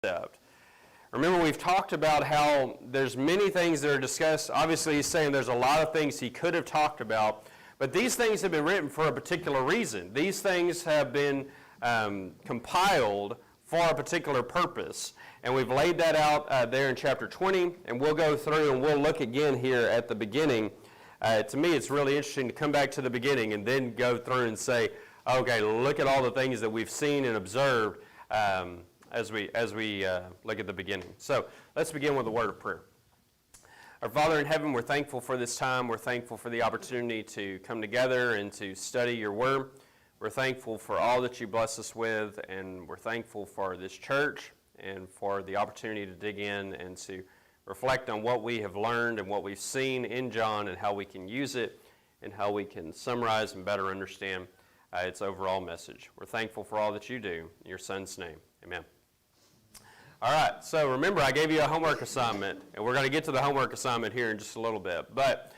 concept. Remember, we've talked about how there's many things that are discussed. Obviously, he's saying there's a lot of things he could have talked about, but these things have been written for a particular reason. These things have been compiled for a particular purpose, and we've laid that out there in chapter 20, and we'll go through and we'll look again here at the beginning. To me, it's really interesting to come back to the beginning and then go through and say, okay, look at all the things that we've seen and observed as we look at the beginning. So let's begin with a word of prayer. Our Father in heaven, we're thankful for this time. We're thankful for the opportunity to come together and to study your word. We're thankful for all that you bless us with, and we're thankful for this church and for the opportunity to dig in and to reflect on what we have learned and what we've seen in John and how we can use it and how we can summarize and better understand its overall message. We're thankful for all that you do. In your Son's name, amen. All right, so remember I gave you a homework assignment, and we're going to get to the homework assignment here in just a little bit. But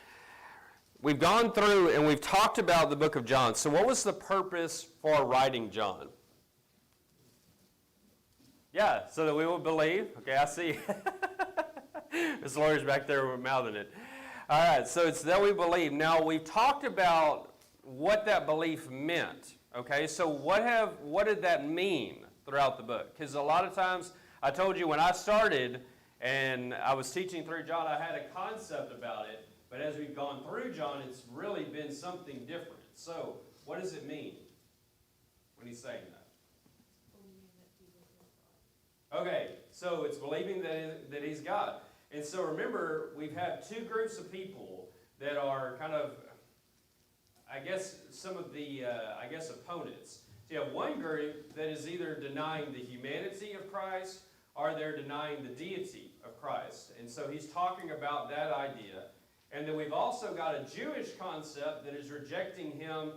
we've gone through and we've talked about the book of John. So what was the purpose for writing John? Yeah, so that we will believe. Okay, I see. This lawyer's back there mouthing it. All right, so it's that we believe. Now, we've talked about what that belief meant. Okay, so what did that mean throughout the book? Because a lot of times, I told you when I started and I was teaching through John, I had a concept about it. But as we've gone through John, it's really been something different. So, what does it mean when he's saying that? Okay, so it's believing that he's God. And so remember, we've had two groups of people that are kind of, I guess, some of the, opponents. So you have one group that is either denying the humanity of Christ or they're denying the deity of Christ. And so he's talking about that idea. And then we've also got a Jewish concept that is rejecting him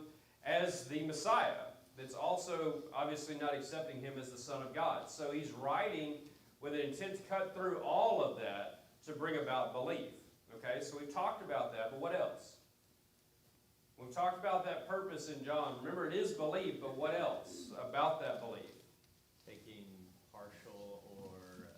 as the Messiah. That's also obviously not accepting him as the Son of God. So he's writing with an intent to cut through all of that to bring about belief. Okay, so we've talked about that, but what else? We've talked about that purpose in John. Remember, it is belief, but what else about that belief? Taking partial or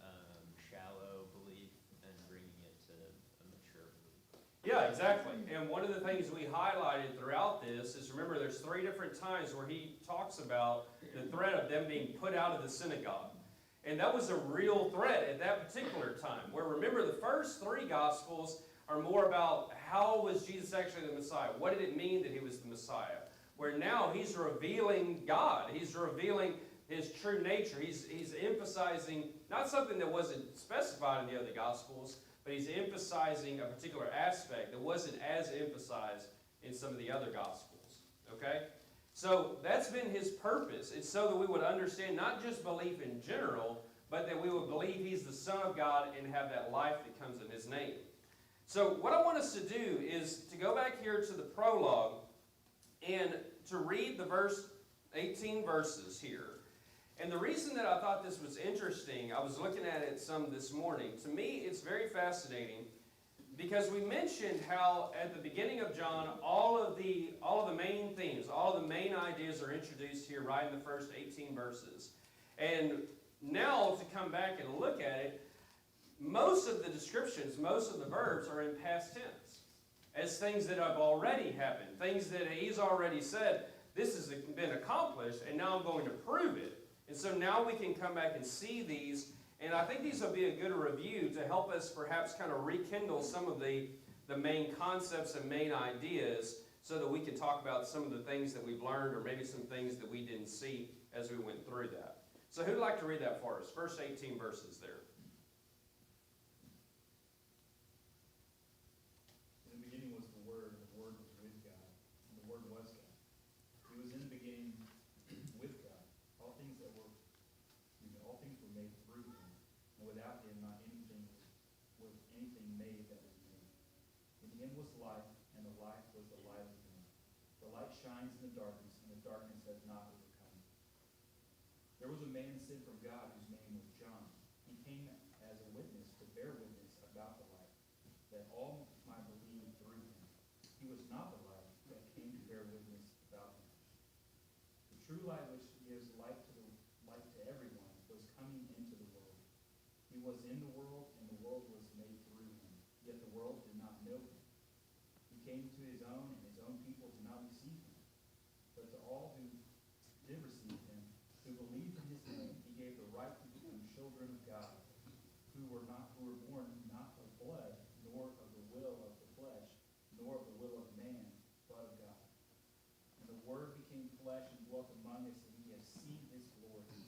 shallow belief and bringing it to a mature belief. Yeah, exactly. And one of the things we highlighted throughout this is, remember, there's 3 different times where he talks about the threat of them being put out of the synagogue. And that was a real threat at that particular time. Where, remember, the first 3 Gospels are more about how was Jesus actually the Messiah? What did it mean that he was the Messiah? Where now he's revealing God. He's revealing his true nature. He's emphasizing not something that wasn't specified in the other Gospels, but he's emphasizing a particular aspect that wasn't as emphasized in some of the other Gospels. Okay? So that's been his purpose. It's so that we would understand not just belief in general, but that we would believe he's the Son of God and have that life that comes in his name. So what I want us to do is to go back here to the prologue and to read the 18 verses here. And the reason that I thought this was interesting, I was looking at it some this morning. To me, it's very fascinating because we mentioned how at the beginning of John, all of the main themes, all of the main ideas are introduced here right in the first 18 verses. And now to come back and look at it, most of the descriptions, most of the verbs are in past tense as things that have already happened, things that he's already said, this has been accomplished, and now I'm going to prove it. And so now we can come back and see these, and I think these will be a good review to help us perhaps kind of rekindle some of the main concepts and main ideas so that we can talk about some of the things that we've learned or maybe some things that we didn't see as we went through that. So who'd like to read that for us? First 18 verses there. Shines in the darkness, and the darkness has not overcome it. There was a man sent from God whose name was John. He came as a witness to bear witness about the light, that all might believe through him. He was not the light, but came to bear witness about him. The true light which gives light to everyone was coming into the world. children of God, who were born not of blood, nor of the will of the flesh, nor of the will of man, but of God. And the Word became flesh and dwelt among us, and we have seen his glory,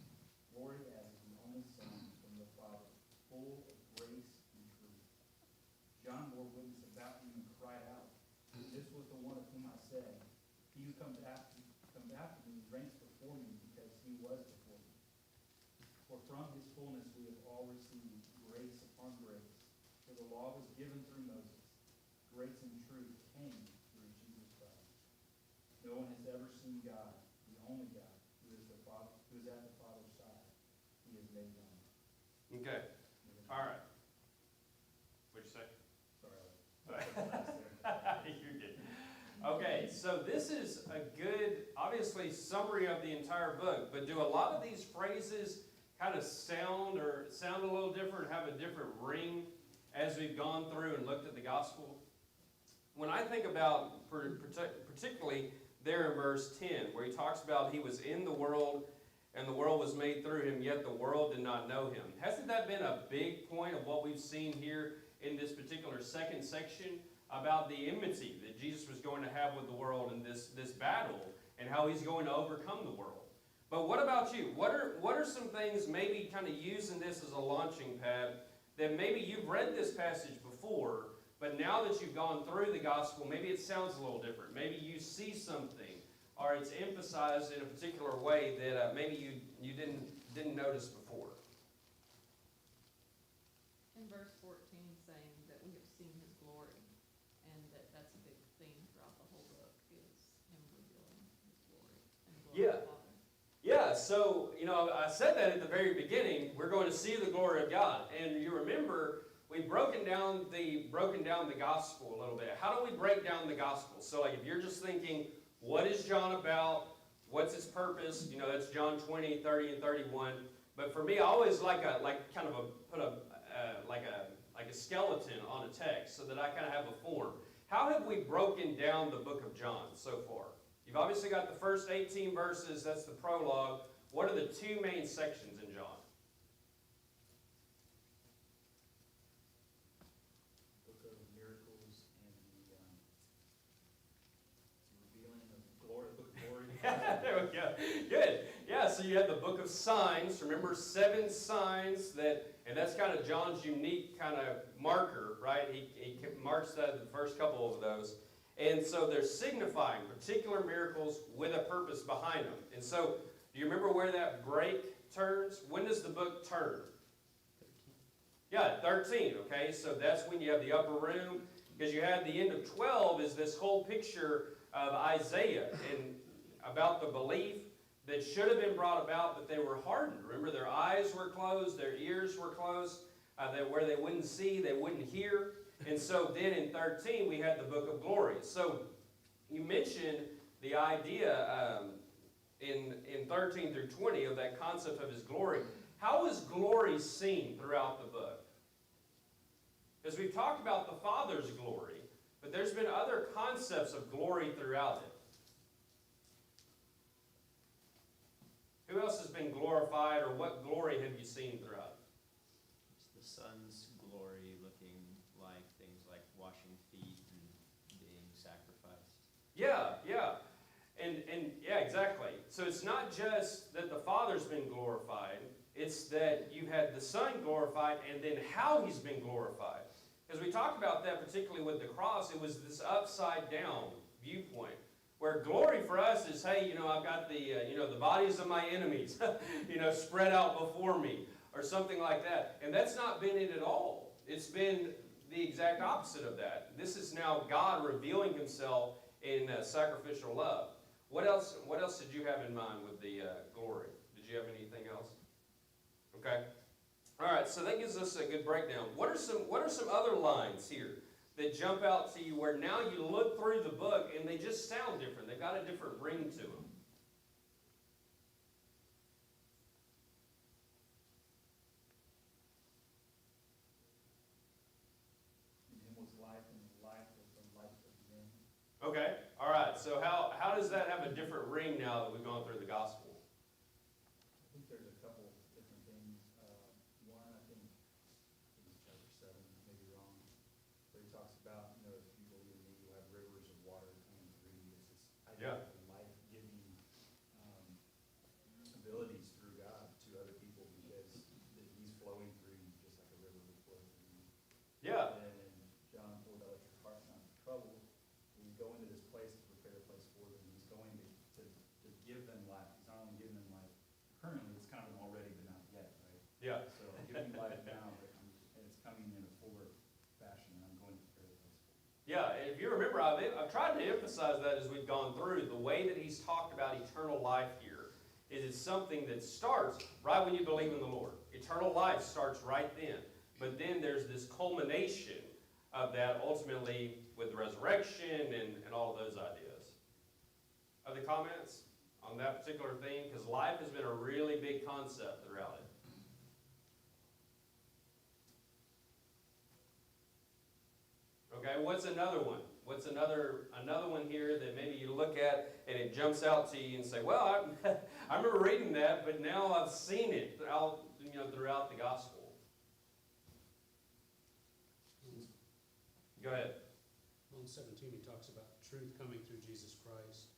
glory as of the only Son from the Father, full of grace and truth. John bore witness about him and cried out, "This was the one of whom I said, he who comes after me ranks before me, because he was before me. For from his fullness we have all received grace upon grace. For the law was given through Moses. Grace and truth came through Jesus Christ. No one has ever seen God, the only God, who is at the Father's side. He is made known." Okay. All right. What'd you say? Sorry. You're good. Okay, so this is a good, obviously, summary of the entire book, but do a lot of these phrases kind of sound a little different, have a different ring as we've gone through and looked at the gospel? When I think about, particularly there in verse 10, where he talks about he was in the world and the world was made through him, yet the world did not know him. Hasn't that been a big point of what we've seen here in this particular second section about the enmity that Jesus was going to have with the world in this battle and how he's going to overcome the world? But what about you? What are some things, maybe kind of using this as a launching pad, that maybe you've read this passage before, but now that you've gone through the gospel, maybe it sounds a little different. Maybe you see something, or it's emphasized in a particular way that maybe you didn't notice before. In verse 14, saying that we have seen his glory, and that's a big theme throughout the whole book, is him revealing his glory and the glory of the Father. Yeah, so, I said that at the very beginning. We're going to see the glory of God. And you remember, we've broken down the gospel a little bit. How do we break down the gospel? So, like, if you're just thinking, what is John about? What's his purpose? That's John 20, 30, and 31. But for me, I always put a skeleton on a text so that I kind of have a form. How have we broken down the book of John so far? You've obviously got the first 18 verses, that's the prologue. What are the two main sections in John? Book of miracles and the revealing of glory, the book of glory. There we go. Good. Yeah, so you have the book of signs. Remember, 7 signs and that's kind of John's unique kind of marker, right? He marks the first couple of those. And so they're signifying particular miracles with a purpose behind them. And so, do you remember where that break turns? When does the book turn? 13. Yeah, 13, okay? So that's when you have the upper room, because you had the end of 12 is this whole picture of Isaiah and about the belief that should have been brought about, but they were hardened. Remember, their eyes were closed, their ears were closed, where they wouldn't see, they wouldn't hear. And so then in 13, we had the book of glory. So you mentioned the idea in 13 through 20 of that concept of his glory. How is glory seen throughout the book? Because we've talked about the Father's glory, but there's been other concepts of glory throughout it. Who else has been glorified, or what glory have you seen throughout it? It's the Son's glory looking like things like washing feet and being sacrificed. Yeah. And yeah, exactly. So it's not just that the Father's been glorified, it's that you had the Son glorified and then how he's been glorified. As we talked about that, particularly with the cross, it was this upside down viewpoint. Where glory for us is, hey, I've got the bodies of my enemies, spread out before me, or something like that. And that's not been it at all. It's been the exact opposite of that. This is now God revealing himself in sacrificial love. What else did you have in mind with the glory? Did you have anything else? Okay. All right, so that gives us a good breakdown. What are some other lines here that jump out to you where now you look through the book and they just sound different? They've got a different ring to them. In him was life, and the life was the light of men. Okay, all right. So how does that have a different ring now that we've gone through the gospel? I think there's a couple different things. Yeah. life-giving abilities through God to other people because that he's flowing through you just like a river would flow through you. Yeah. And in John 4, thou let your heart not be troubled. He's going to this place to prepare a place for them. He's going to give them life. He's not only giving them life currently, it's kind of an already but not yet, right? Yeah. So I'm giving you life now, and it's coming in a fuller fashion, and I'm going to prepare a place for you. Yeah, if you remember, I've tried to emphasize that as we've gone through. The way that he's talked about eternal life here is it's something that starts right when you believe in the Lord. Eternal life starts right then. But then there's this culmination of that ultimately with the resurrection and all of those ideas. Other comments on that particular theme? Because life has been a really big concept throughout it. Okay, what's another one? What's another one here that maybe you look at and it jumps out to you and say, well, I remember reading that, but now I've seen it throughout the gospel. Go ahead. Well, in 17, he talks about truth coming through Jesus Christ.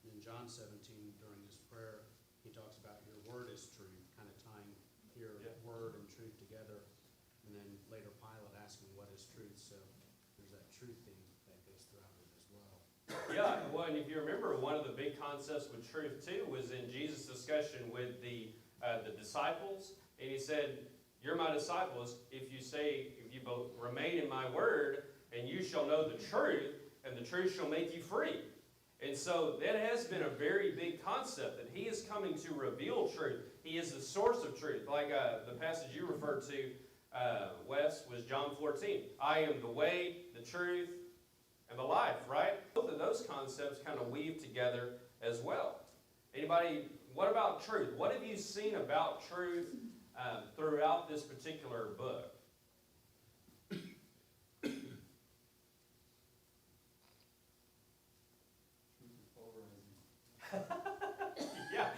And in John 17, during his prayer, he talks about your word is truth, kind of tying your word and truth together. And then later Pilate asking what is truth. So there's that truth theme that goes throughout it as well. Yeah, well, and if you remember, one of the big concepts with truth too was in Jesus' discussion with the disciples, and he said, "You're my disciples if you remain in my word, and you shall know the truth, and the truth shall make you free." And so that has been a very big concept that he is coming to reveal truth. He is the source of truth. Like the passage you referred to, Wes, was John 14. I am the way, the truth, and the life, right? Both of those concepts kind of weave together as well. Anybody, what about truth? What have you seen about truth throughout this particular book? Truth is polarizing. Yeah.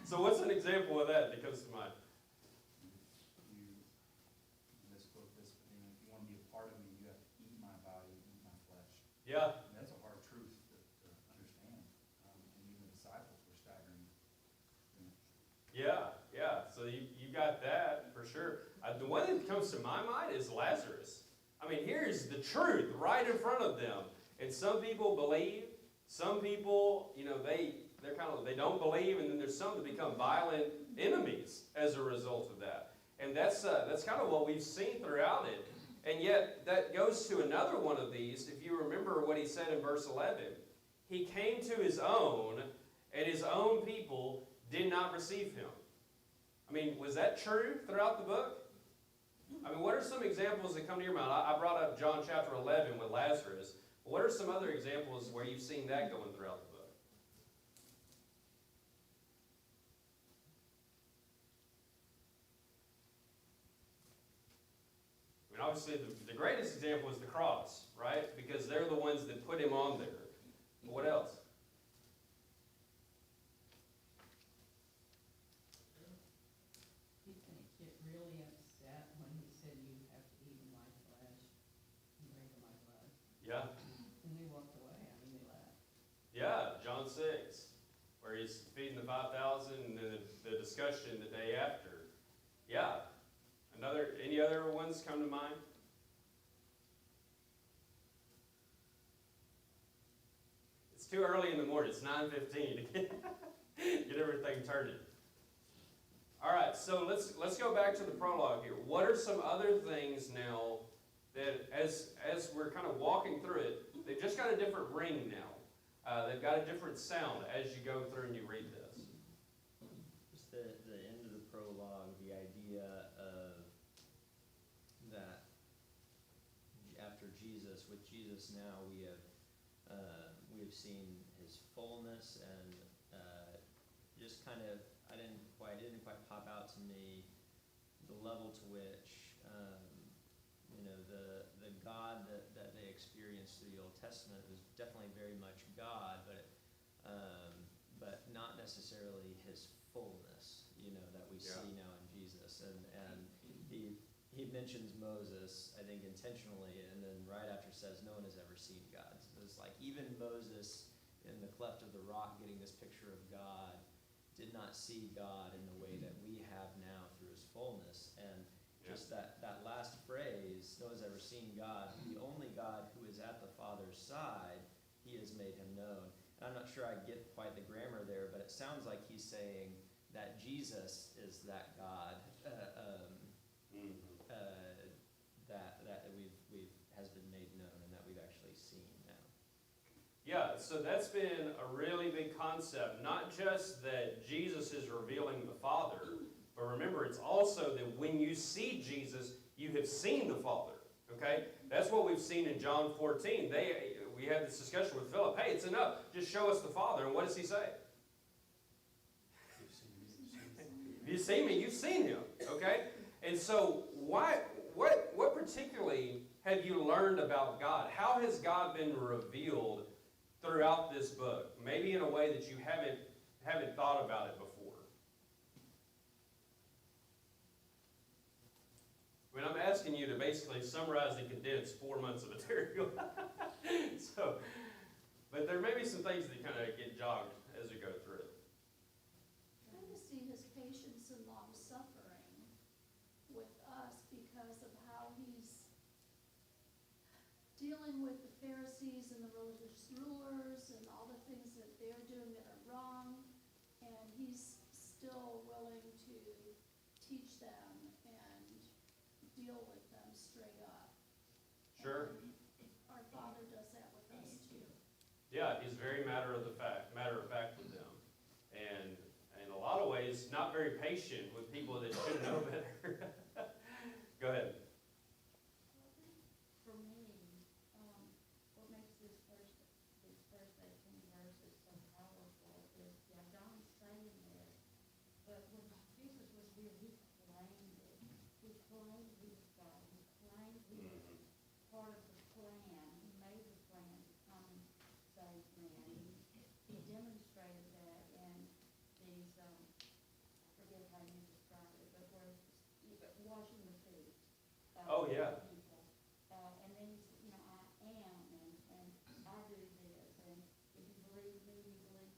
So what's an example of that that comes to mind? You misquote this, but if you want to be a part of me, you have to eat my body, eat my flesh. Yeah. And that's a hard truth to understand. And even the disciples were staggering. Yeah, yeah. So you got that for sure. The one that comes to my mind is Lazarus. I mean, here's the truth right in front of them. And some people believe, some people, they don't believe, and then there's some that become violent enemies as a result of that. And that's kind of what we've seen throughout it. And yet, that goes to another one of these. If you remember what he said in verse 11, he came to his own, and his own people did not receive him. I mean, was that true throughout the book? I mean, what are some examples that come to your mind? I brought up John chapter 11 with Lazarus. What are some other examples where you've seen that going throughout the book? I mean, obviously, the greatest example is the cross, right? Because they're the ones that put him on there. But what else? He's gonna get really upset when he said, "You have to eat of my flesh and drink of my blood." Yeah. And they walked away. I mean, they left. Yeah, John 6, where he's feeding the 5,000, and then the discussion the day after. Yeah. Any other ones come to mind? It's too early in the morning. It's 9:15 to get everything turned. All right, so let's go back to the prologue here. What are some other things now that, as we're kind of walking through it, they've just got a different ring now. They've got a different sound as you go through and you read this. Just the end of the prologue, the idea of that after Jesus, with Jesus now, we have seen his fullness, and just kind of, it didn't quite pop out to me the level to which the God that they experienced through the Old Testament was definitely very much God, but not necessarily his fullness, that we see now in Jesus. And he mentions Moses, I think intentionally, and then right after says, no one has ever seen God. So it's like even Moses in the cleft of the rock getting this picture of God, did not see God in the way that we have now through his fullness. And just that last phrase, no one's ever seen God, the only God who is at the Father's side, he has made him known. And I'm not sure I get quite the grammar there, but it sounds like he's saying that Jesus is that God that we've has been made known and that we've actually seen now. Yeah, so that's been a really big concept. Not just that Jesus is revealing the Father, but remember, it's also that when you see Jesus, you have seen the Father. Okay? That's what we've seen in John 14. We had this discussion with Philip. Hey, it's enough. Just show us the Father. And what does he say? If you've seen me, you've seen him. Okay? And so what particularly have you learned about God? How has God been revealed throughout this book? Maybe in a way that you haven't thought about it before. I mean, I'm asking you to basically summarize and condense 4 months of material. But there may be some things that kind of get jogged as we go through it. Trying to see his patience and long suffering with us because of how he's dealing with the Pharisees and the religious rulers and all the things that they're doing that are wrong, and he's still willing to teach them and deal with them straight up. Sure. And our Father does that with us too. Yeah, he's very matter of fact with them. And in a lot of ways, not very patient with people that should know better. Go ahead. For me, what makes this first 18 verses so powerful is, yeah, John's saying this, but when Jesus was here, he claimed it. He claimed he was God. He claimed he was part of the plan. He made the plan to come and save man. He demonstrated that in these, I forget how you describe it, but where washing the feet. Oh, yeah. People. And then he said, you know, I am, and I do this, and if you believe me, you believe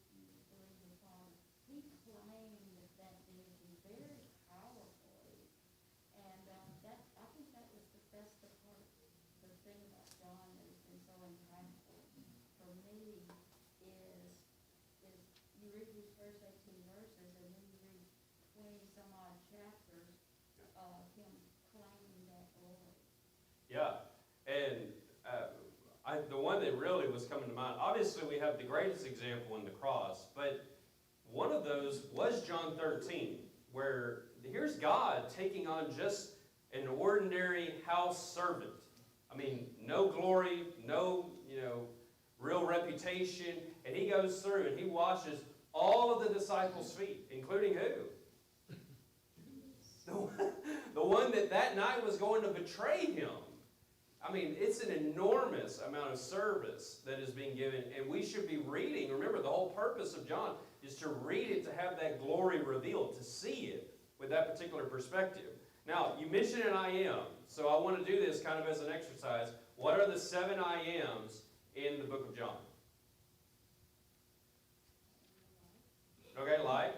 the Father. He claimed that deity very powerfully, and I think that was that's the part, the thing about John that has been so impactful for me is you read these first 18 verses, and then you read 20 some odd chapters of him claiming that glory. Yeah, and the one that really was coming to mind, obviously we have the greatest example in the cross, but one of those was John 13, where here's God taking on just an ordinary house servant. I mean, no glory, no, real reputation, and he goes through and he washes all of the disciples' feet, including who? The one that night was going to betray him. I mean, it's an enormous amount of service that is being given, and we should be reading. Remember, the whole purpose of John is to read it, to have that glory revealed, to see it with that particular perspective. Now, you mentioned an I am, so I want to do this kind of as an exercise. What are the 7 I ams in the book of John? Okay, light,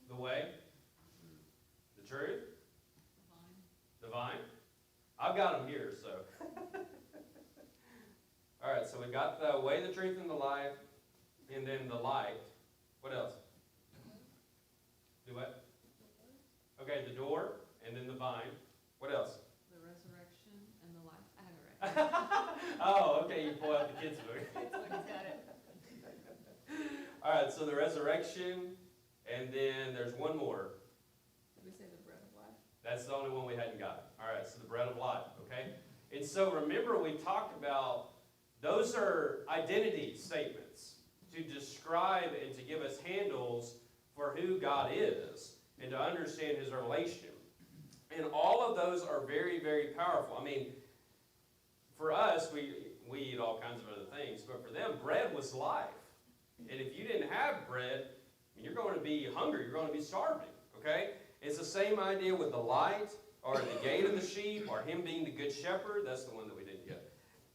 the way, the truth, the vine. I've got them here, so. All right, so we've got the way, the truth, and the life, and then the light. What else? Do what? Okay, the door, and then the vine. What else? The resurrection and the life. I have it right. Oh, okay, you pull out the kids' book. It's like it's got it. All right, so the resurrection, and then there's one more. Did we say the bread of life? That's the only one we hadn't got. All right, so the bread of life, okay? And so remember, we talked about those are identity statements to describe and to give us handles for who God is and to understand his relation. And all of those are very, very powerful. I mean, for us, we eat all kinds of other things, but for them, bread was life. And if you didn't have bread, you're going to be hungry, you're going to be starving, okay? It's the same idea with the light, or the gate of the sheep, or him being the good shepherd. That's the one that we didn't get.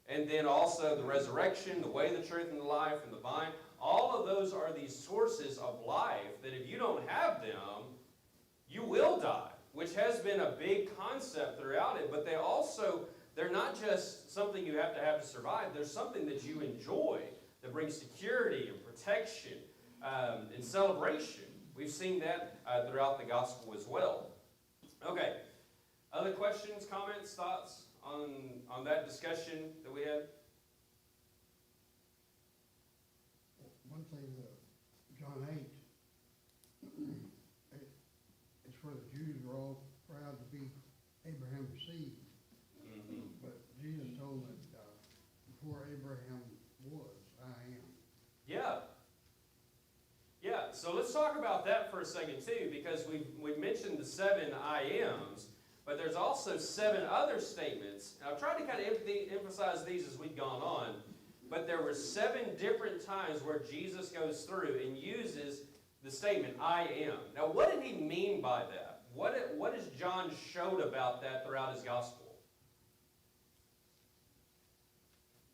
And then also the resurrection, the way, the truth, and the life, and the vine. All of those are these sources of life that if you don't have them, you will die, which has been a big concept throughout it. But they're not just something you have to survive. There's something that you enjoy that brings security and protection and celebration. We've seen that throughout the gospel as well. Okay. Other questions, comments, thoughts on that discussion that we had? One thing, John 8, it's where the Jews were all proud to be Abraham's seed. Mm-hmm. But Jesus told them that before Abraham was, I am. Yeah. Yeah, so let's talk about that for a second too, because we've mentioned the 7 I ams, but there's also 7 other statements. And I've tried to kind of emphasize these as we've gone on, but there were 7 different times where Jesus goes through and uses the statement, I am. Now, what did he mean by that? What has John showed about that throughout his gospel?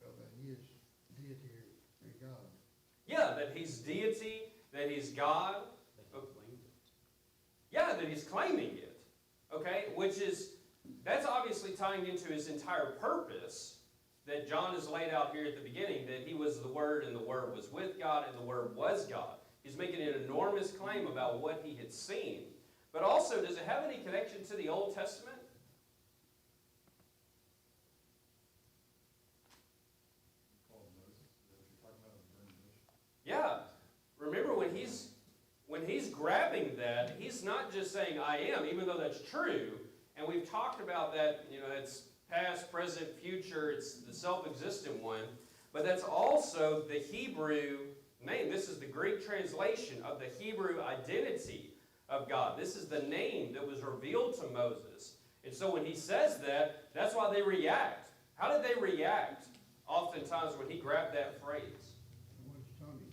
Well, that he is deity and God. Yeah, that he's deity, that he's God. That he claimed it. Yeah, that he's claiming it. Okay, that's obviously tying into his entire purpose that John has laid out here at the beginning, that he was the Word and the Word was with God and the Word was God. He's making an enormous claim about what he had seen. But also, does it have any connection to the Old Testament? Yeah. Remember, when he's grabbing that, he's not just saying, I am, even though that's true. And we've talked about that, it's past, present, future. It's the self-existent one. But that's also the Hebrew name. This is the Greek translation of the Hebrew identity of God. This is the name that was revealed to Moses. And so when he says that, that's why they react. How did they react oftentimes when he grabbed that phrase? They want to stone him.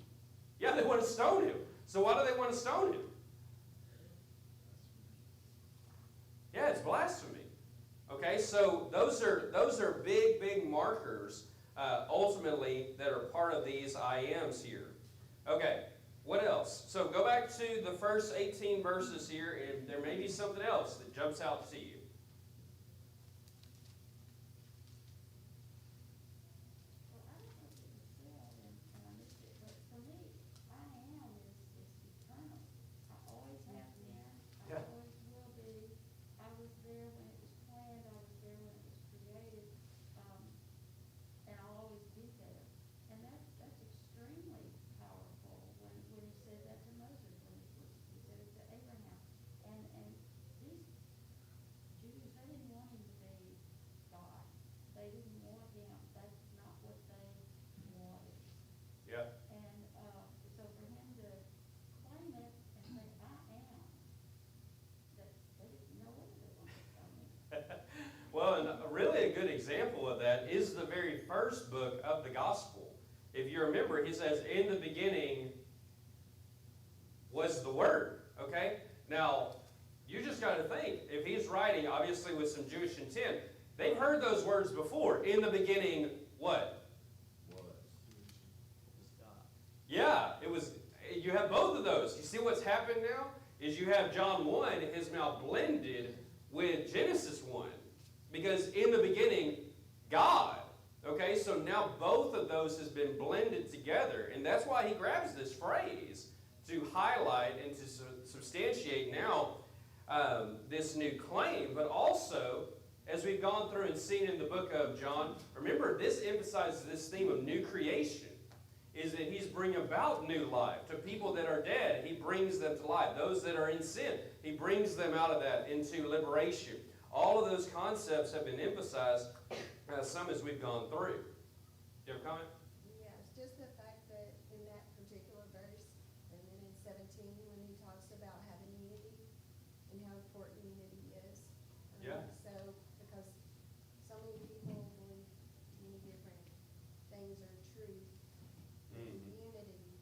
Yeah, they want to stone him. So why do they want to stone him? Yeah, it's blasphemy. Okay, so those are big, big markers ultimately that are part of these I ams here. Okay, what else? So go back to the first 18 verses here, and there may be something else that jumps out to you. Well, I don't know if it was said, and I missed it, but for me, I am is eternal. I always have been, I Yeah. always will be. I was there when it was planned, I was there when it was created, and I'll always be there. And that's extremely powerful when he said that to Moses, when he said it to Abraham. And these Jews, they didn't want him to be God. They didn't want him, that's not what they wanted. Yeah. And, so for him to claim it and say, I am, that they didn't know whether they wanted to stone him. Well, and really a good example of that is the very first book of the gospel. If you remember, he says, in the beginning was the Word. Okay? Now, you just got to think, if he's writing, obviously with some Jewish intent, they've heard those words before. In the beginning, what? Was God. Yeah, it was. You have both of those. You see what's happened now? Is you have John 1 is now blended with Genesis 1. Because in the beginning, God. Okay, so now both of those has been blended together. And that's why he grabs this phrase to highlight and to substantiate now this new claim. But also, as we've gone through and seen in the book of John, remember this emphasizes this theme of new creation. Is that he's bringing about new life to people that are dead. He brings them to life. Those that are in sin, he brings them out of that into liberation. All of those concepts have been emphasized, some as we've gone through. Do you have a comment? Yes, just the fact that in that particular verse, and then in 17, when he talks about having unity and how important unity is. Yeah. So, because so many people believe many different things are true, unity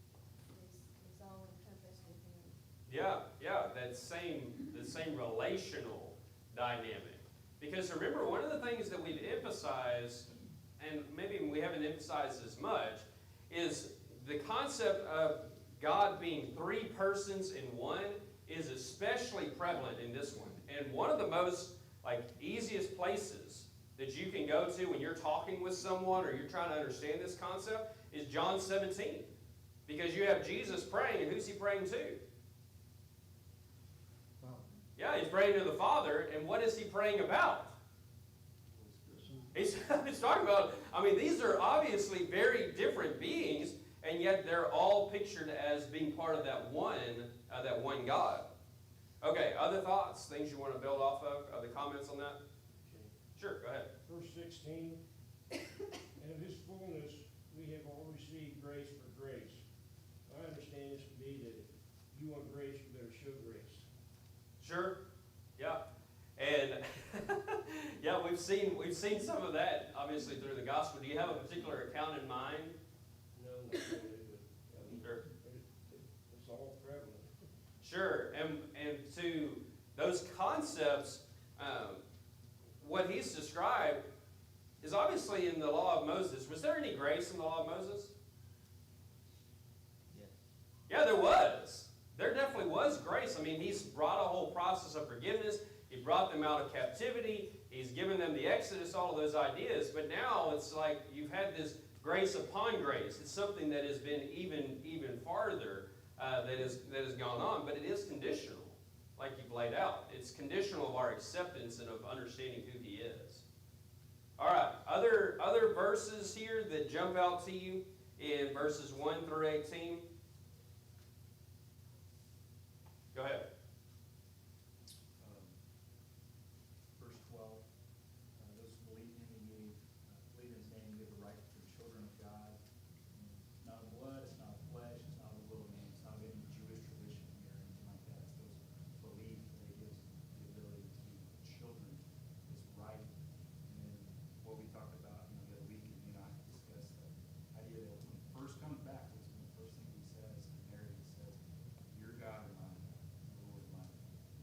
is all encompassed in him. Yeah, the same relational dynamic. Because remember, one of the things that we've emphasized and maybe we haven't emphasized as much, is the concept of God being three persons in one is especially prevalent in this one. And one of the most easiest places that you can go to when you're talking with someone or you're trying to understand this concept is John 17. Because you have Jesus praying, and who's he praying to? Yeah, he's praying to the Father, and what is he praying about? He's talking about, these are obviously very different beings, and yet they're all pictured as being part of that one God. Okay, other thoughts, things you want to build off of? Other comments on that? Sure, go ahead. Verse 16, and of his fullness we have all received grace for grace. I understand this to be that if you want grace, you better show grace. Sure, yeah. And yeah, we've seen some of that obviously through the gospel. Do you have a particular account in mind? No, not really, but Sure. It's all prevalent. Sure, and to those concepts, what he's described is obviously in the law of Moses. Was there any grace in the law of Moses? Yes. Yeah, there was. There definitely was grace. He's brought a whole process of forgiveness. He brought them out of captivity. He's given them the Exodus, all of those ideas. But now it's like you've had this grace upon grace. It's something that has been even farther that has gone on. But it is conditional, like you've laid out. It's conditional of our acceptance and of understanding who he is. All right, other verses here that jump out to you in verses 1 through 18. Go ahead. Verse 12, those who believe in him, believe in his name, give the right to the children of God. It's not of blood, it's not of flesh, it's not of the will of man, it's not of any Jewish tradition here or anything like that. It's those who believe that he gives the ability to be children is right. And then what we talked about, the other week, and I discussed the idea that when he first comes back, what's the first thing he says to Mary? He says, "Your God or mine, the Lord or mine."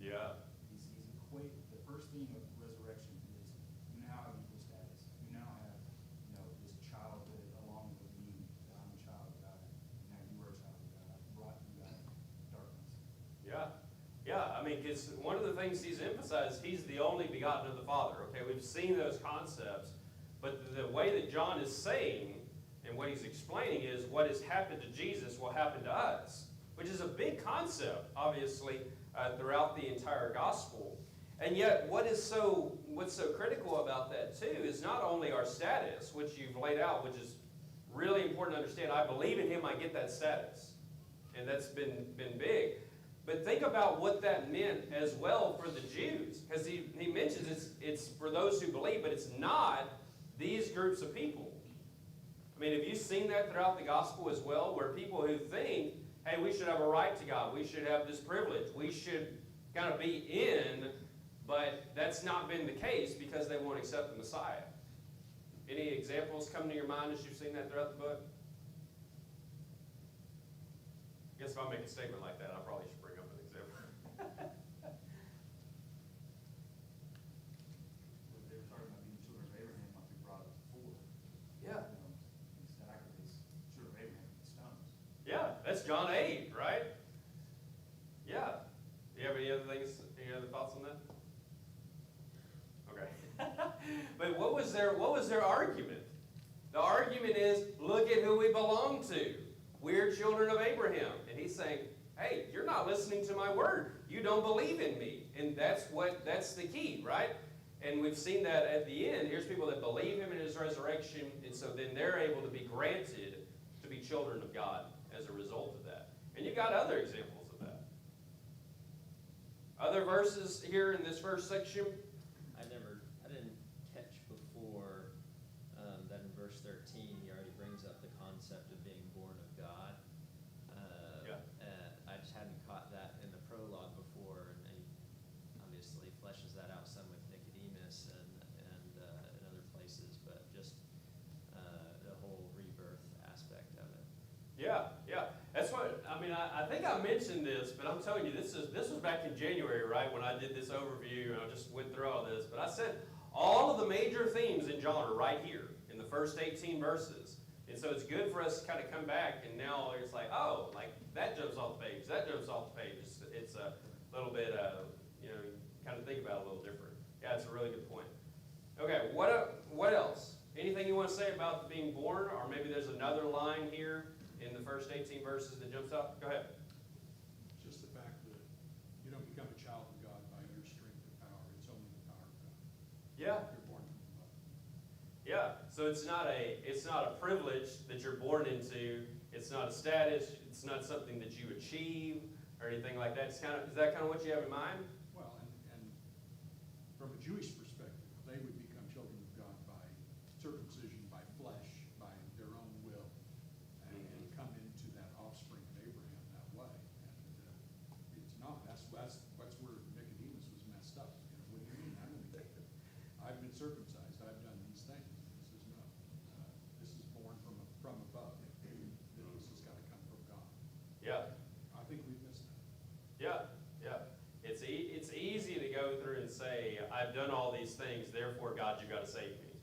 Yeah. He's equated, the first theme of resurrection is you now have equal status. You now have, this childhood along with me, that I'm a child of God. And now you are a child of God. I've brought you out of darkness. Yeah. Yeah, because one of the things he's emphasized, he's the only begotten of the Father. Okay, we've seen those concepts, but the way that John is saying and what he's explaining is what has happened to Jesus will happen to us, which is a big concept, obviously, throughout the entire gospel. And yet, what's so critical about that too is not only our status, which you've laid out, which is really important to understand. I believe in him, I get that status, and that's been big. But think about what that meant as well for the Jews, because he mentions it's for those who believe, but it's not these groups of people. Have you seen that throughout the gospel as well, where people who think, hey, we should have a right to God, we should have this privilege, we should kind of be in, but that's not been the case because they won't accept the Messiah. Any examples come to your mind as you've seen that throughout the book? I guess if I make a statement like that, I probably should bring up an example. They were talking about being children of Abraham, like we brought up before. Yeah. Exactly, children of Abraham with stones. Yeah, that's John 8, right? Yeah. Do you have any other thoughts on that? Okay. But what was their argument? The argument is, look at who we belong to. We're children of Abraham. And he's saying, hey, you're not listening to my word. You don't believe in me. And that's the key, right? And we've seen that at the end. Here's people that believe him in his resurrection, and so then they're able to be granted to be children of God as a result of that. And you've got other examples of that. Other verses here in this first section? I didn't catch before that in verse 13 he already brings up the concept of being born of God. I just hadn't caught that in the prologue before, and he obviously fleshes that out some with Nicodemus and in other places, but just the whole rebirth aspect of it. Yeah. That's what I think I mentioned this, but I'm telling you, this was back in January, right, when I did this overview, and I just went through all this. But I said all of the major themes in John are right here in the first 18 verses. And so it's good for us to kind of come back, and now it's like, oh, like that jumps off the page, that jumps off the page. It's a little bit, kind of think about it a little different. Yeah, it's a really good point. Okay, what else? Anything you want to say about being born, or maybe there's another line here in the first 18 verses that jumps out? Go ahead. Just the fact that you don't become a child of God by your strength and power. It's only the power of God. Yeah. You're born from above. Yeah. So it's not a privilege that you're born into. It's not a status. It's not something that you achieve or anything like that. Is that kind of what you have in mind? Well, and from a Jewish perspective, they would become children of God by circumcision, by flesh, by their own will, and come into that offspring of Abraham that way. And it's not. That's where Nicodemus was messed up. What do you mean? I've been circumcised. I've done these things. And he says, no. This is born from above. This has got to come from God. Yeah. I think we've missed that. Yeah. Yeah. It's easy to go through and say, I've done all these things, therefore, God, you've got to save me.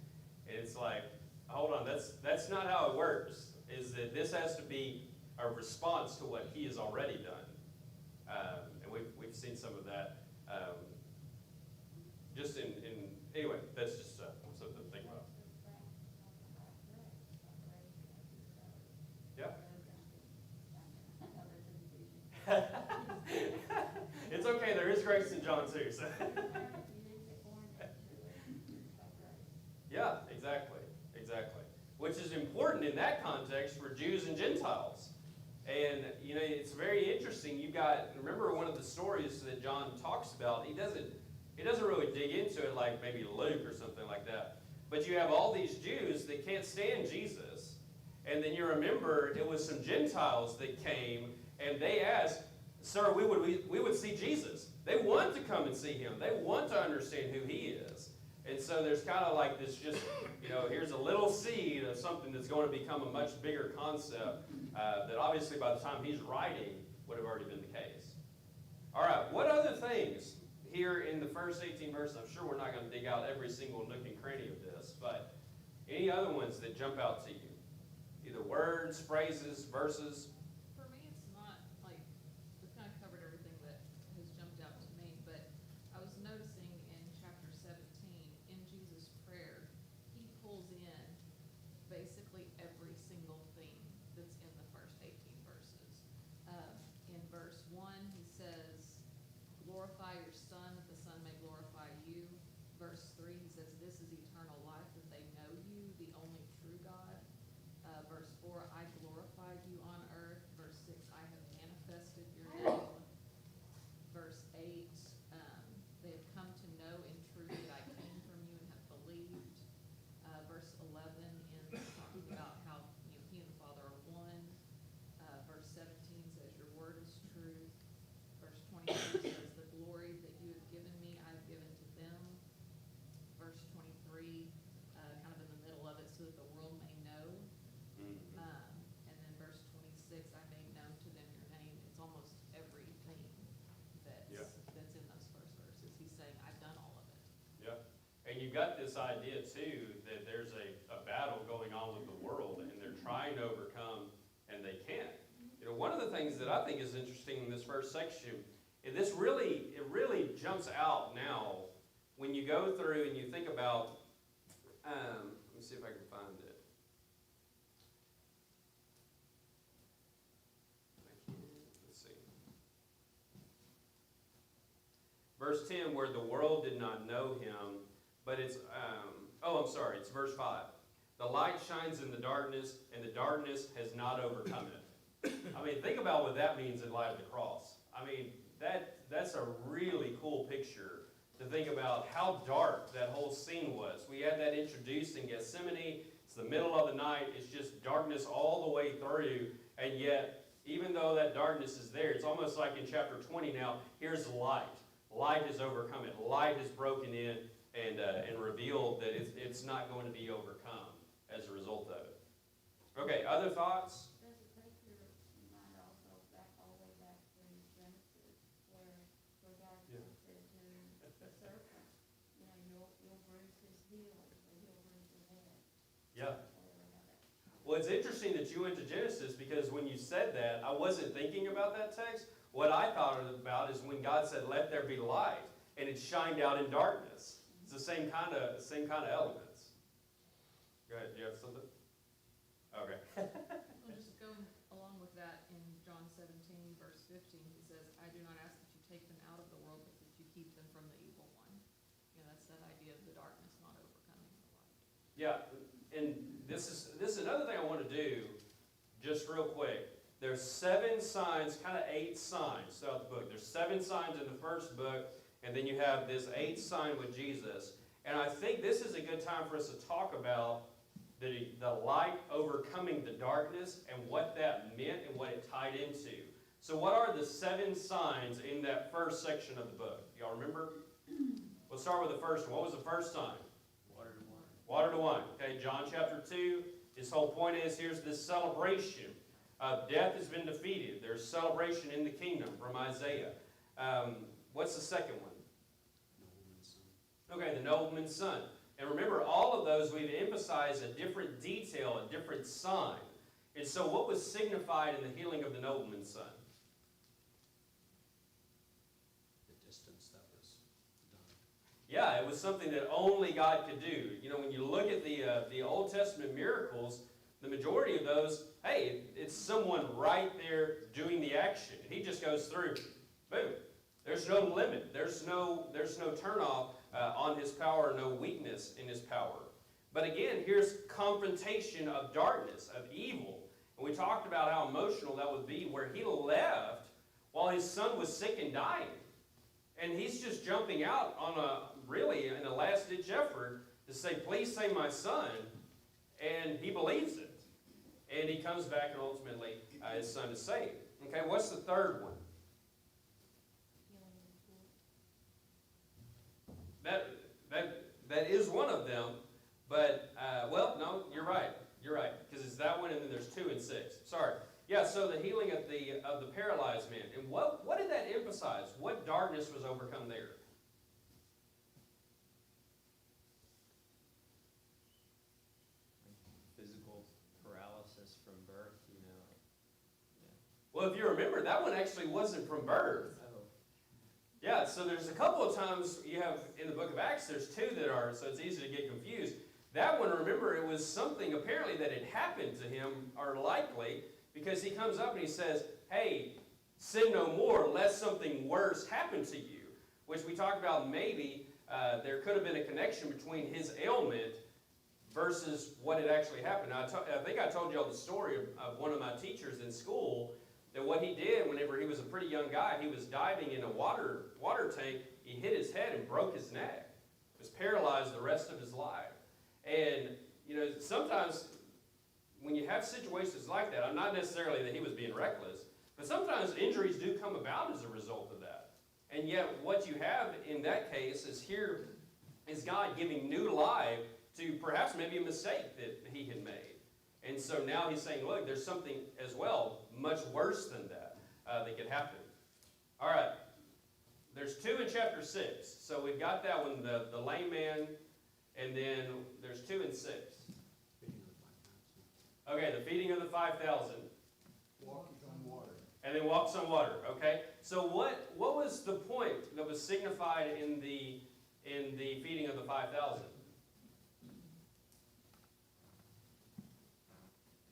And it's like, hold on, that's not how it works. Is that this has to be a response to what He has already done. And we've seen some of that. Just anyway, that's just something to think about. Yeah. It's okay, there is grace in John too. So. Yeah, exactly. Which is important in that context for Jews and Gentiles. And, it's very interesting. Remember one of the stories that John talks about, he doesn't really dig into it like maybe Luke or something like that. But you have all these Jews that can't stand Jesus. And then you remember it was some Gentiles that came and they asked, sir, we would see Jesus. They want to come and see Him. They want to understand who He is. And so there's kind of like this just, here's a little seed of something that's going to become a much bigger concept that obviously by the time he's writing would have already been the case. All right, what other things here in the first 18 verses? I'm sure we're not going to dig out every single nook and cranny of this, but any other ones that jump out to you? Either words, phrases, verses? For me, it's not like, we've kind of covered everything that has jumped out to me, but I was noticing in chapter 17, in Jesus' prayer, he pulls in basically every single thing that's in the first 18 verses. In verse 1, he says, glorify your Son, that the Son may glorify you. Verse 3, he says, this is eternal life, that they know you, the only true God. Verse 4, I glorified you on earth. Verse 6, I have manifested your name. Verse 8, they have come to know in truth that I came from you and have believed. Verse 11, in talking about how He and the Father are one. Verse 17 says, your word is truth. Verse 22 says, the glory that you have given me, I have given to them. Verse 23, kind of in the middle of it, so that the world may know. And then verse 26, I made known to them your name. It's almost everything that's in those first verses. He's saying, I've done all of it. Yeah. And you've got this idea, too, that there's a battle going on with the world, and they're trying to overcome, and they can't. One of the things that I think is interesting in this first section, it really jumps out now when you go through and you think about, let me see if I can find it. Let's see. Verse 10, where the world did not know Him, but it's verse 5. The light shines in the darkness, and the darkness has not overcome it. I mean, think about what that means in light of the cross. I mean, that's a really cool picture to think about how dark that whole scene was. We had that introduced in Gethsemane. It's the middle of the night. It's just darkness all the way through, and yet, even though that darkness is there, it's almost like in chapter 20 now, here's light. Light has overcome it. Light has broken in and revealed that it's not going to be overcome as a result of it. Okay, other thoughts? Does it take your mind also back all the way back to Genesis, where God said to the serpent, you'll bruise his heel, or he'll bruise your head. Yeah. it's interesting that you went to Genesis, because when you said that, I wasn't thinking about that text. What I thought about is when God said, "Let there be light," and it shined out in darkness. It's the same kind of elements. Go ahead. Do you have something? Okay. Well, just going along with that, in John 17, verse 15, he says, "I do not ask that you take them out of the world, but that you keep them from the evil one." You know, that's that idea of the darkness not overcoming the light. Yeah, and this is another thing I want to do, just real quick. There's 7 signs, kind of 8 signs throughout the book. There's 7 signs in the first book, and then you have this 8th sign with Jesus. And I think this is a good time for us to talk about the light overcoming the darkness and what that meant and what it tied into. So what are the 7 signs in that first section of the book? Y'all remember? We'll start with the first one. What was the first sign? Water to wine. Water to wine. Okay, John chapter 2. His whole point is, here's this celebration. Death has been defeated. There's celebration in the kingdom from Isaiah. What's the second one? Nobleman's son. Okay, the nobleman's son. And remember, all of those we've emphasized a different detail, a different sign. And so what was signified in the healing of the nobleman's son? The distance that was done. Yeah, it was something that only God could do. You know, when you look at the Old Testament miracles, the majority of those, hey, it's someone right there doing the action. He just goes through, boom. There's no limit. There's no turnoff on his power, no weakness in his power. But again, here's confrontation of darkness, of evil. And we talked about how emotional that would be, where he left while his son was sick and dying. And he's just jumping out on really in a last-ditch effort to say, "Please save my son." And he believes it. And he comes back, and ultimately his son is saved. Okay, what's the third one? That is one of them, but, well, no, you're right, because it's that one, and then there's 2 and 6. Sorry. Yeah, so the healing of the paralyzed man. And what did that emphasize? What darkness was overcome there? Physical paralysis from birth, you know. Yeah. Well, if you remember, that one actually wasn't from birth. Oh. Yeah, so there's a couple of times you have in the book of Acts, there's 2 that are, so it's easy to get confused. That one, remember, it was something apparently that had happened to him, or likely, because he comes up and he says, "Hey, sin no more, lest something worse happen to you." Which we talked about, maybe there could have been a connection between his ailment versus what had actually happened. Now, I think I told you all the story of one of my teachers in school, that what he did whenever he was a pretty young guy, he was diving in a water tank, he hit his head and broke his neck. He was paralyzed the rest of his life. And, you know, sometimes when you have situations like that, I'm not necessarily that he was being reckless, but sometimes injuries do come about as a result of that. And yet what you have in that case is here is God giving new life to perhaps maybe a mistake that he had made. And so now he's saying, look, there's something as well, much worse than that, that could happen. All right. There's 2 in chapter 6. So we've got that one, the lame man, and then there's 2 and 6. Feeding of the 5,000. Okay, the feeding of the 5,000. Walking on water. And then walks on water, okay? So what was the point that was signified in the feeding of the 5,000?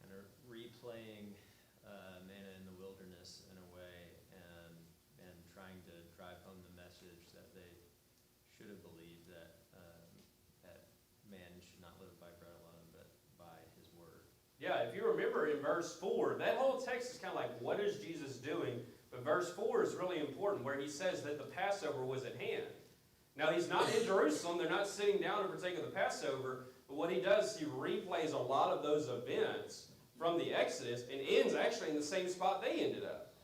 Kind of replaying manna in the wilderness in a way, and trying to drive home the message that they should have believed, that man should not live by bread alone, but by his word. Yeah, if you remember in verse 4, that whole text is kind of like, what is Jesus doing? But verse 4 is really important, where he says that the Passover was at hand. Now, he's not in Jerusalem. They're not sitting down to partake of the Passover. But what he does, he replays a lot of those events from the Exodus and ends actually in the same spot they ended up.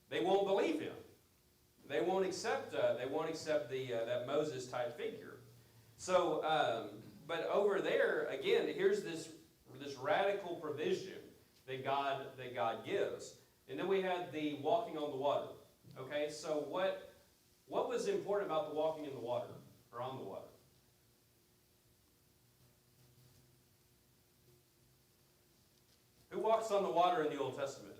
They won't believe him. They won't accept that Moses type figure. So, but over there, again, here's this radical provision that God gives. And then we had the walking on the water. Okay, so what was important about the walking in the water, or on the water? walks on the water in the Old Testament?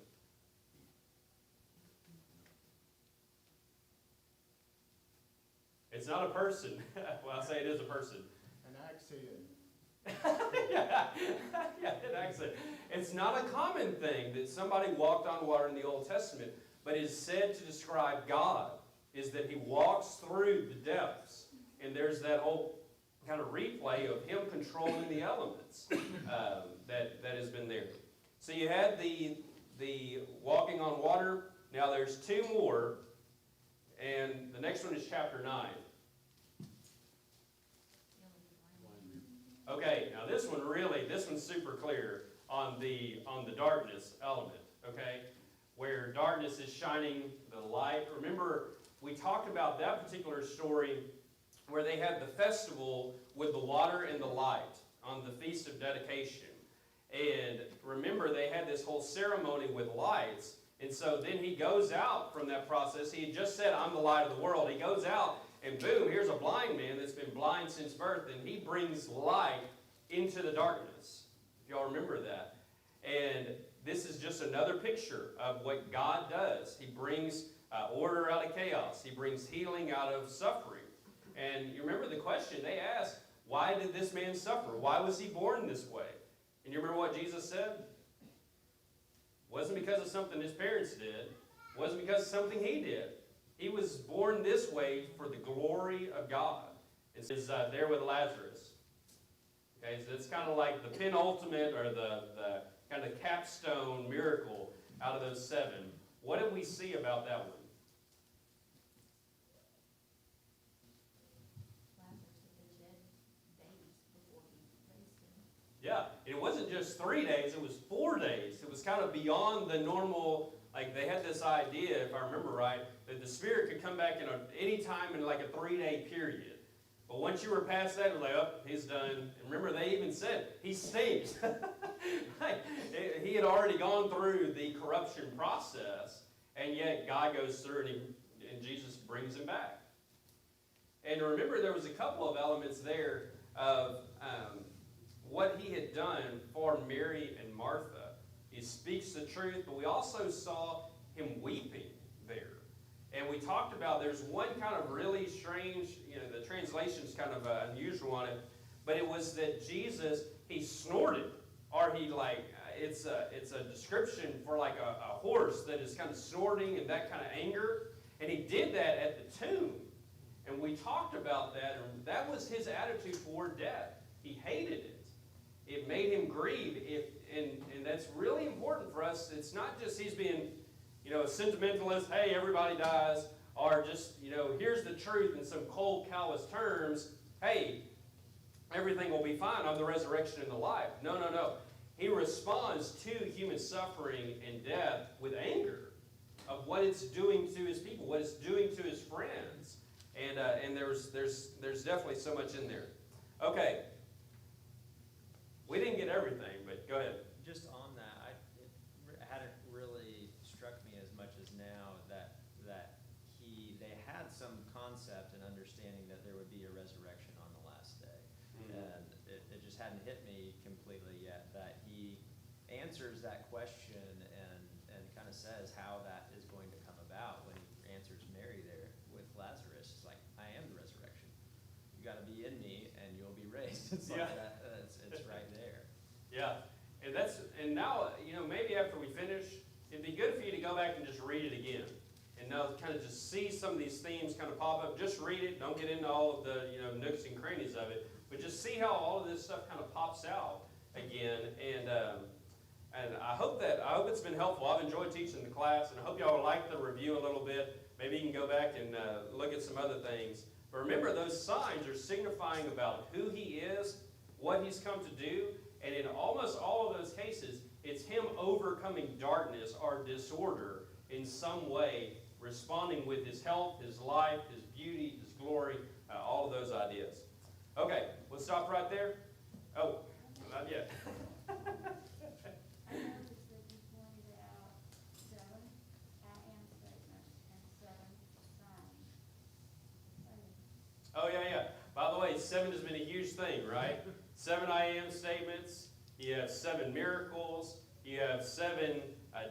It's not a person. Well, I say it is a person. An accident. yeah, an accident. It's not a common thing that somebody walked on water in the Old Testament, but is said to describe God, is that he walks through the depths. And there's that whole kind of replay of him controlling the elements that has been there. So you had the walking on water. Now there's two more, and the next one is chapter 9. Okay, now this one's super clear on the darkness element, okay? Where darkness is shining the light. Remember, we talked about that particular story where they had the festival with the water and the light on the Feast of Dedication. And remember, they had this whole ceremony with lights. And so then he goes out from that process. He had just said, I'm the light of the world. He goes out and boom, here's a blind man that's been blind since birth. And he brings light into the darkness. If y'all remember that. And this is just another picture of what God does. He brings order out of chaos. He brings healing out of suffering. And you remember the question they asked, why did this man suffer? Why was he born this way? And you remember what Jesus said? It wasn't because of something his parents did. It wasn't because of something he did. He was born this way for the glory of God. It's there with Lazarus. Okay, so it's kind of like the penultimate or the kind of capstone miracle out of those 7. What did we see about that one? Yeah, it wasn't just 3 days, it was 4 days. It was kind of beyond the normal, like they had this idea, if I remember right, that the spirit could come back in any time in like a 3-day period. But once you were past that, it was like, oh, he's done. And remember, they even said, he stinks. He had already gone through the corruption process, and yet God goes through and Jesus brings him back. And remember, there was a couple of elements there of what he had done for Mary and Martha. He speaks the truth, but we also saw him weeping there. And we talked about there's one kind of really strange, the translation's kind of unusual on it, but it was that Jesus, he snorted, or he it's a description for like a horse that is kind of snorting and that kind of anger. And he did that at the tomb. And we talked about that, and that was his attitude toward death. He hated it. It made him grieve, and that's really important for us. It's not just he's being, a sentimentalist, hey, everybody dies, or just, here's the truth in some cold, callous terms, hey, everything will be fine, I'm the resurrection and the life. No. He responds to human suffering and death with anger of what it's doing to his people, what it's doing to his friends. And there's definitely so much in there. Okay. We didn't get everything, but go ahead. Just on that, it hadn't really struck me as much as now that they had some concept and understanding that there would be a resurrection on the last day. Mm-hmm. And it just hadn't hit me completely yet that he answers that question and kind of says how that is going to come about when he answers Mary there with Lazarus. It's like, I am the resurrection. You got to be in me and you'll be raised. It's like that. It's right there. Yeah, and now, maybe after we finish, it'd be good for you to go back and just read it again. And now kind of just see some of these themes kind of pop up. Just read it. Don't get into all of the, nooks and crannies of it. But just see how all of this stuff kind of pops out again. And I hope it's been helpful. I've enjoyed teaching the class, and I hope y'all like the review a little bit. Maybe you can go back and look at some other things. But remember, those signs are signifying about who he is, what he's come to do, and in almost all of those cases, it's him overcoming darkness or disorder in some way, responding with his health, his life, his beauty, his glory, all of those ideas. Okay, we'll stop right there. Oh, not yet. I noticed that you pointed out 7 I am statements and 7 signs. Oh, yeah. By the way, 7 has been a huge thing, right? 7 I am statements. You have 7 miracles. You have 7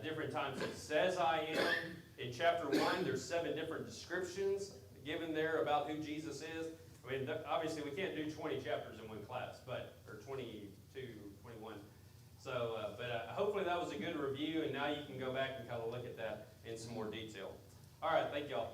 different times it says I am. In chapter 1, there's 7 different descriptions given there about who Jesus is. I mean, obviously we can't do 20 chapters in one class, or 22, 21. So, hopefully that was a good review, and now you can go back and kind of look at that in some more detail. All right, thank y'all.